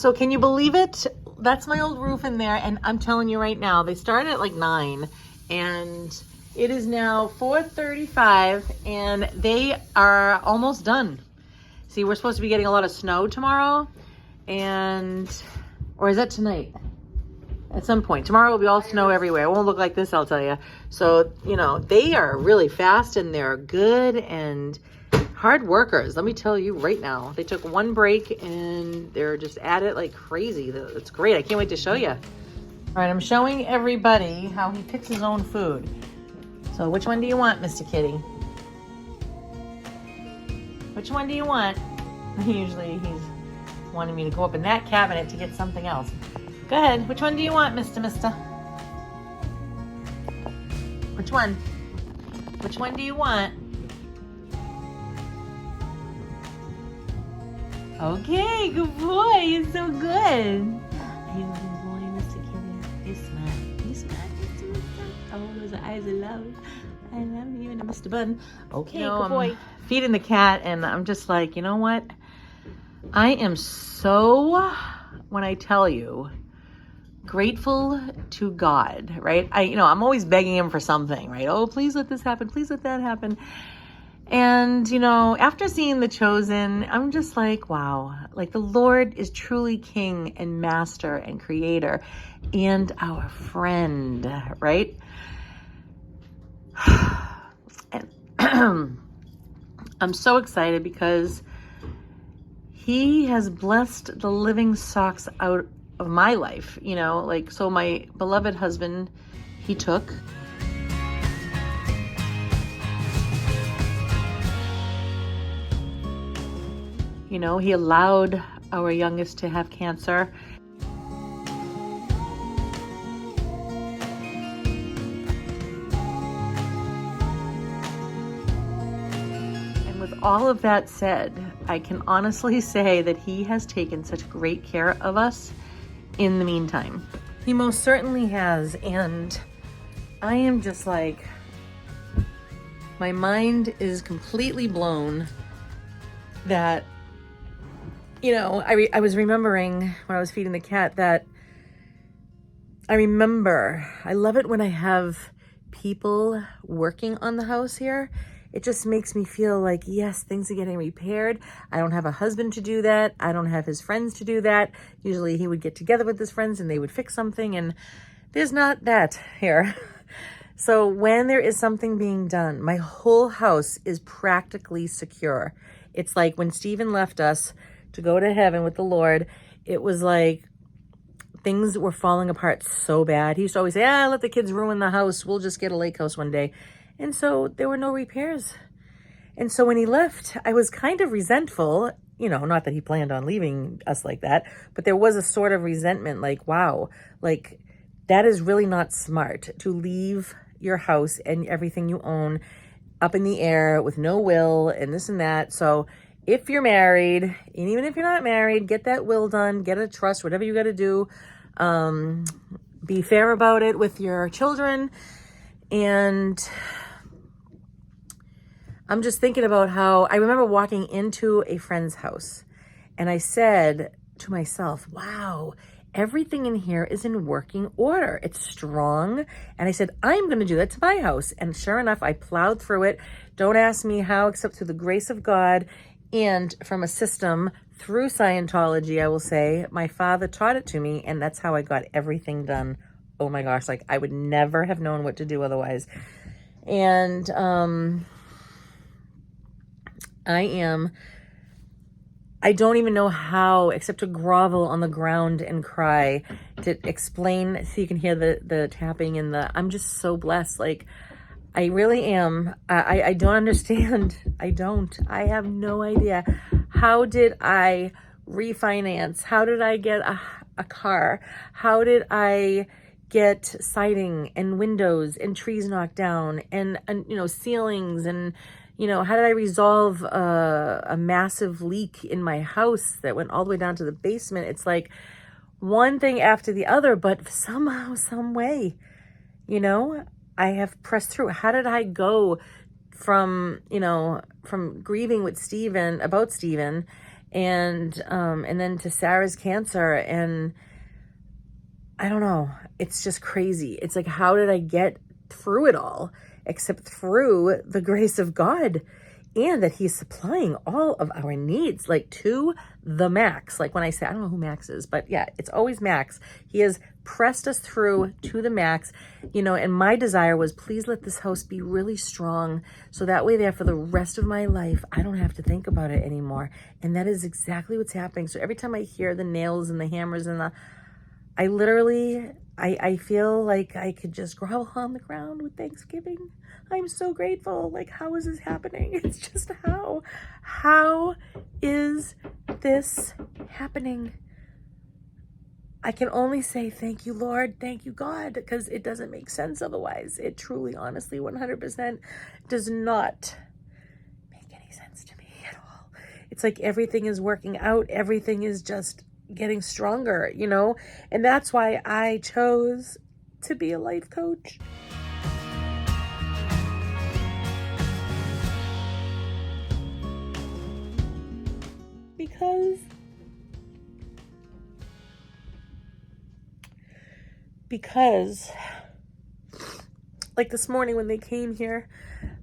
So can you believe it? That's my old roof in there, and I'm telling you right now, they started at like 9, and it is now 4:35, and they are almost done. See, we're supposed to be getting a lot of snow tomorrow, or is that tonight? At some point. Tomorrow will be all snow everywhere. It won't look like this, I'll tell you. So, they are really fast, and they're good and hard workers. Let me tell you right now. They took one break, and they're just at it like crazy. It's great. I can't wait to show you. All right, I'm showing everybody how he picks his own food. So which one do you want, Mr. Kitty? Which one do you want? Usually he's wanting me to go up in that cabinet to get something else. Go ahead. Which one do you want, Mister? Which one? Which one do you want? Okay, good boy. You're so good. Are you a good boy, Mr. Kitty? You're smart. You smart, Mr. Oh, those are eyes of love. I love you and Mr. Bun. Okay, good boy. I'm feeding the cat, and I'm just like, you know what? I am so, when I tell you, grateful to God, right? I'm always begging him for something, right? Oh, please let this happen. Please let that happen. And, after seeing The Chosen, I'm just like, wow, like the Lord is truly King and Master and Creator and our friend, right? And I'm so excited because he has blessed the living socks out of my life, so my beloved husband, he took. He allowed our youngest to have cancer. And with all of that said, I can honestly say that he has taken such great care of us in the meantime. He most certainly has. And I am just like, my mind is completely blown that, I was remembering when I was feeding the cat that I love it when I have people working on the house here. It just makes me feel like, yes, things are getting repaired. I don't have a husband to do that. I don't have his friends to do that. Usually he would get together with his friends and they would fix something, and there's not that here. So when there is something being done, my whole house is practically secure. It's like when Stephen left us to go to heaven with the Lord, it was like things were falling apart so bad. He used to always say, let the kids ruin the house. We'll just get a lake house one day. And so there were no repairs. And so when he left, I was kind of resentful, not that he planned on leaving us like that, but there was a sort of resentment, like, wow, like that is really not smart to leave your house and everything you own up in the air with no will and this and that. So if you're married, and even if you're not married, get that will done, get a trust, whatever you got to do. Be fair about it with your children. And I'm just thinking about how I remember walking into a friend's house, and I said to myself, wow, everything in here is in working order. It's strong. And I said, I'm going to do that to my house. And sure enough, I plowed through it. Don't ask me how, except through the grace of God and from a system through Scientology, I will say. My father taught it to me, and that's how I got everything done. Oh my gosh, like I would never have known what to do otherwise. And I don't even know how, except to grovel on the ground and cry, to explain so you can hear the tapping and I'm just so blessed. Like, I really am. I don't understand. I have no idea. How did I refinance? How did I get a car? How did I get siding and windows and trees knocked down and ceilings and how did I resolve a massive leak in my house that went all the way down to the basement? It's like one thing after the other, but somehow, some way, I have pressed through. How did I go from grieving with Stephen, and then to Sarah's cancer. And I don't know, it's just crazy. It's like, how did I get through it all except through the grace of God, and that he's supplying all of our needs, like to the max. Like when I say, I don't know who Max is, but yeah, it's always Max. He has pressed us through to the max, and my desire was, please let this house be really strong, so that way there for the rest of my life, I don't have to think about it anymore. And that is exactly what's happening. So every time I hear the nails and the hammers and I literally, I feel like I could just grovel on the ground with thanksgiving. I'm so grateful. Like, how is this happening? It's just how is this happening? I can only say thank you, Lord. Thank you, God, because it doesn't make sense otherwise. It truly, honestly, 100% does not make any sense to me at all. It's like everything is working out. Everything is just getting stronger, and that's why I chose to be a life coach. Because like this morning when they came here,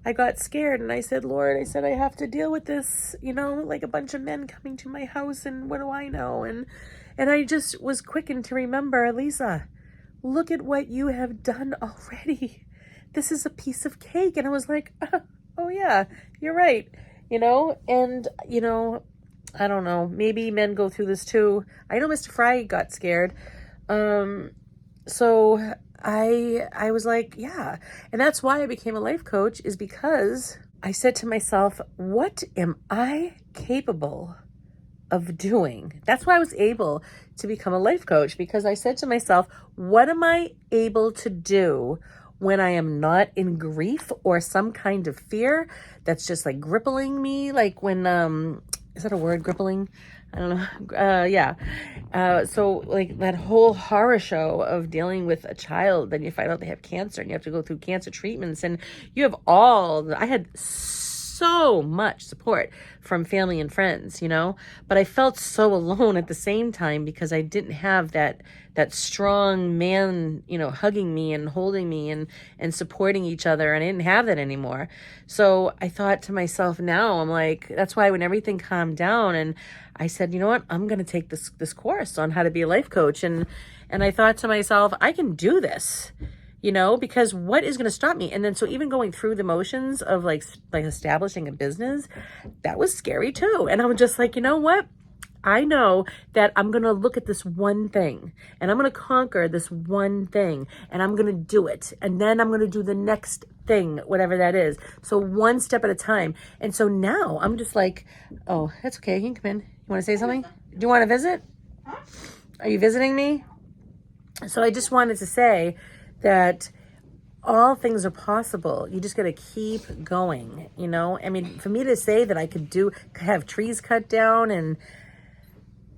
I got scared and I said, Lord, I have to deal with this, like a bunch of men coming to my house, and what do I know? And I just was quickened to remember, Lisa, look at what you have done already. This is a piece of cake. And I was like, oh yeah, you're right. And I don't know, maybe men go through this too. I know Mr. Fry got scared. So I was like, yeah. And that's why I became a life coach, is because I said to myself, what am I capable of doing? That's why I was able to become a life coach, because I said to myself, what am I able to do when I am not in grief or some kind of fear that's just like gripping me? Like when, is that a word, gripping? I don't know. Yeah. So like that whole horror show of dealing with a child, then you find out they have cancer and you have to go through cancer treatments, and you have I had so much support from family and friends, but I felt so alone at the same time, because I didn't have that strong man, hugging me and holding me and supporting each other. And I didn't have that anymore. So I thought to myself, now I'm like, that's why when everything calmed down and I said, you know what, I'm going to take this course on how to be a life coach. And I thought to myself, I can do this, because what is going to stop me? And then, so even going through the motions of like establishing a business, that was scary too. And I'm just like, you know what? I know that I'm going to look at this one thing and I'm going to conquer this one thing and I'm going to do it. And then I'm going to do the next thing, whatever that is. So one step at a time. And so now I'm just like, oh, that's okay. You can come in. You want to say something? Do you want to visit? Are you visiting me? So I just wanted to say that all things are possible. You just got to keep going, I mean, for me to say that I could have trees cut down, and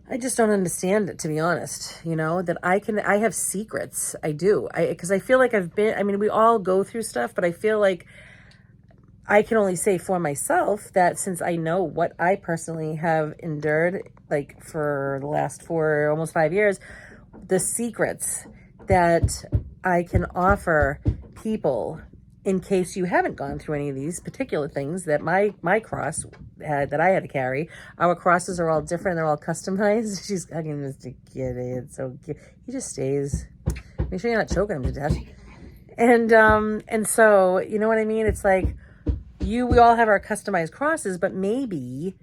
I just don't understand it, to be honest, that I have secrets. I do. Because I feel like we all go through stuff, but I feel like I can only say for myself that since I know what I personally have endured, like for the last almost 5 years, the secrets that I can offer people in case you haven't gone through any of these particular things that my cross had, that I had to carry. Our crosses are all different. They're all customized. She's hugging Mr. Kitty. It's so cute. He just stays. Make sure you're not choking him to death. And so, you know what I mean? It's like we all have our customized crosses, but maybe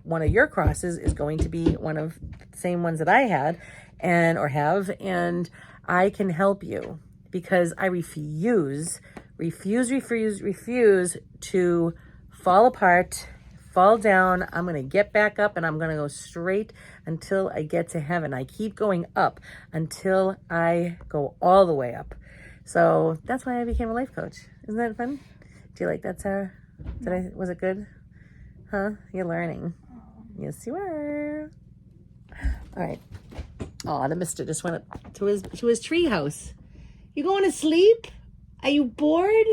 one of your crosses is going to be one of the same ones that I had or have, and I can help you, because I refuse to fall apart, fall down. I'm going to get back up and I'm going to go straight until I get to heaven. I keep going up until I go all the way up. So that's why I became a life coach. Isn't that fun? Do you like that, Sarah? Was it good? Huh? You're learning. Yes, you are. All right. Oh, the mister just went up to his tree house. You going to sleep? Are you bored?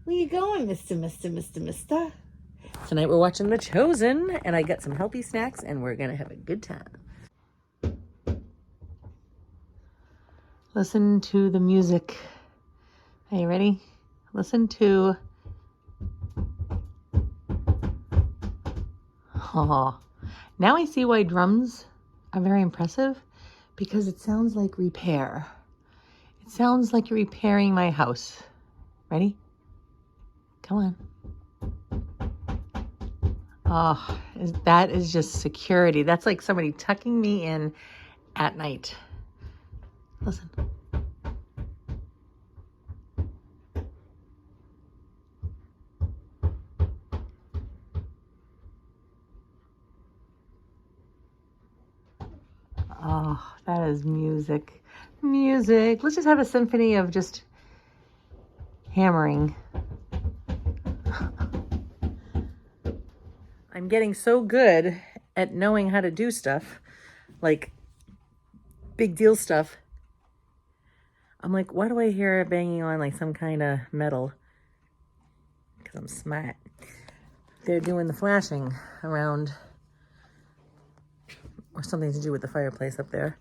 Where you going, mister? Tonight we're watching The Chosen, and I got some healthy snacks, and we're gonna have a good time. Listen to the music. Are you ready? Listen to... Oh, now I see why drums are very impressive, because it sounds like repair. It sounds like you're repairing my house. Ready? Come on. Oh, that is just security. That's like somebody tucking me in at night. Listen. Oh, that is music. Music. Let's just have a symphony of just hammering. I'm getting so good at knowing how to do stuff, like big deal stuff. I'm like, why do I hear it banging on like some kind of metal? Because I'm smart. They're doing the flashing around, or something to do with the fireplace up there.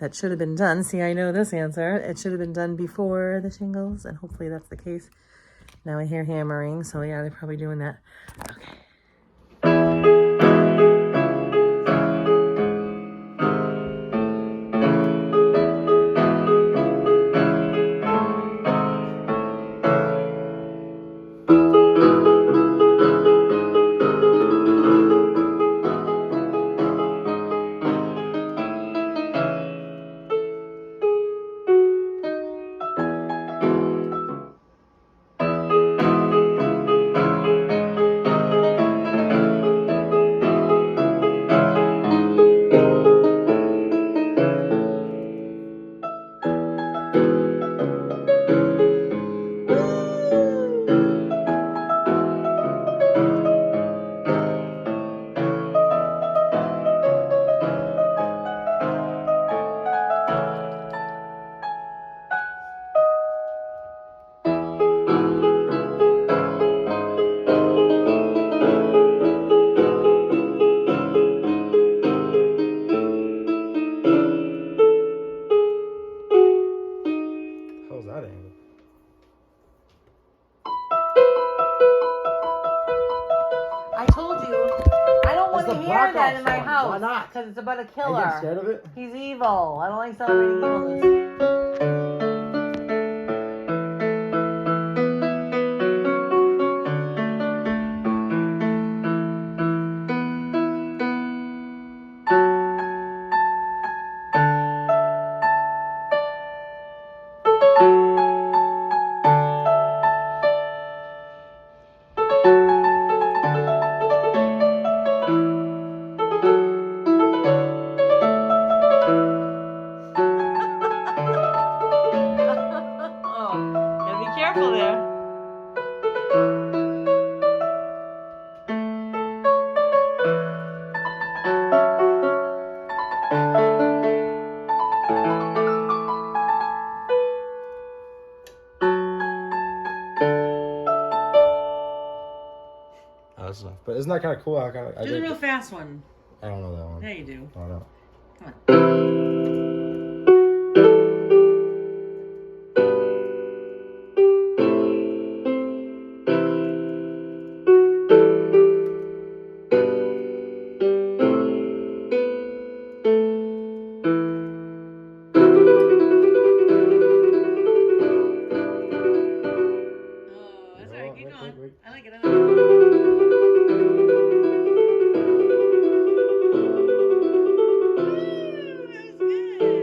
That should have been done. See, I know this answer. It should have been done before the shingles, and hopefully that's the case. Now I hear hammering, so yeah, they're probably doing that. Okay. That in my house. Why not? Because it's about a killer. Are you scared of it? He's evil. I don't like celebrating evilness. Careful there. Oh, that's enough. But isn't that kind of cool? Do the real fast one. I don't know that one. Yeah, you do. I don't know. Come on. Wait. I like it. Ooh, that was good.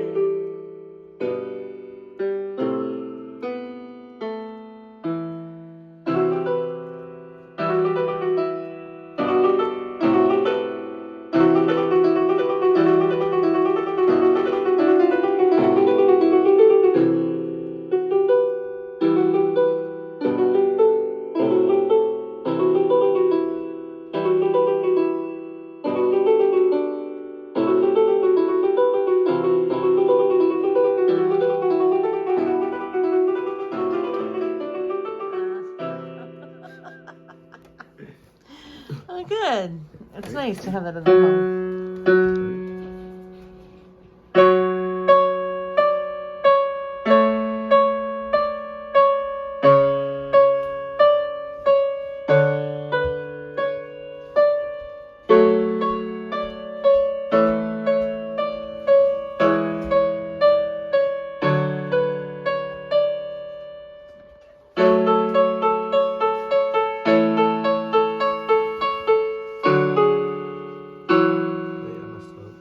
nice to have that in the home. Wait, I messed up.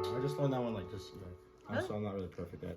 I just learned that one like just, so I'm not really perfect at it.